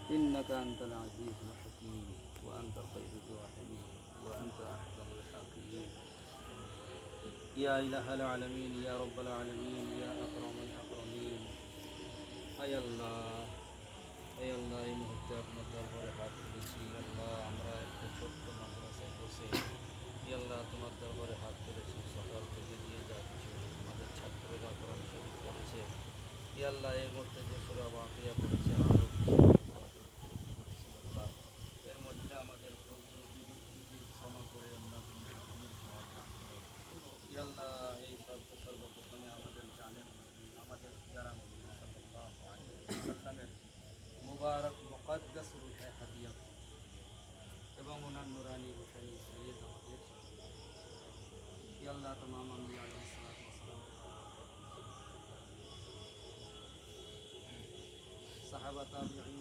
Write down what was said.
إنك أنت العزيز الحكيم وأنت خير الراحمين وأنت أحسن الحاكمين يا إله العالمين يا رب العالمين يا أكرم الأكرمين আয় আল্লাহ এই আল্লাহ এই মুহূর্তে আপনার দরবারে হাত তুলেছি আল্লাহ আমরা একটা ছোট্ট মাদ্রাসায় বসে ই আল্লাহ তোমার দরবারে হাত তুলেছি সকাল থেকে দিয়ে যাচ্ছ আমাদের ছাত্ররা কোরআন শরীফ পড়েছে ই আল্লাহ এই মুহূর্তে যে সুরা বাকিয়া পড়েছে আরও আল্লাহ এর মধ্যে আমাদের ক্ষমা করে আল্লাহ ই আল্লাহ এই সর্বপ্রথমে আমাদের জানেন আমাদের যারা সাল্লামের মুবারক মুকদ্দাস রূহে হাদিয়া এবং ওনার নুরানি রূহানি সৈয়দ আমাদের ই আল্লাহ তামাম আম্বিয়া আলাইহিস সালাতু ওয়াস সালাম সাহাবা তাবিঈন